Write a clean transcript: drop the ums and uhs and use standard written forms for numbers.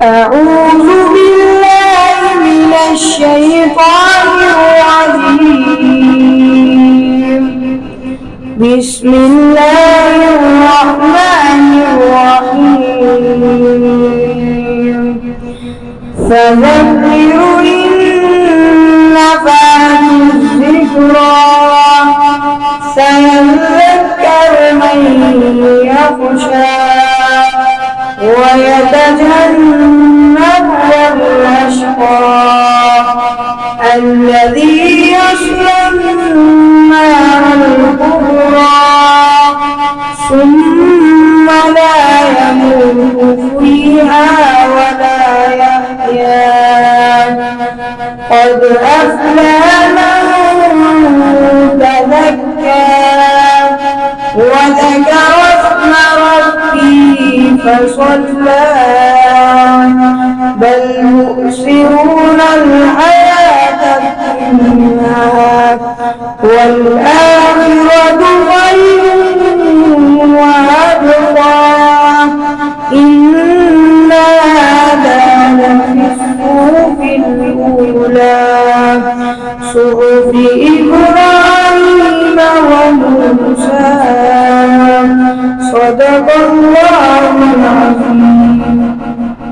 أعوذ بالله من الشيطان الرجيم. بسم الله الرحمن الرحيم. فذكر إن نفعت الذكرى سيذكر من يخشى ويتجنبها الأشقى الذي يصلى النار الكبرى ثم لا يموت فيها ولا يحيا قد أفلح من تزكى وذكر اسم ربه فصلى بل تؤثرون الحياة الدنيا والآخرة خير وأبقى إن هذا لفي الصحف الأولى صحف إبراهيم وموسى صدق الله العظيم.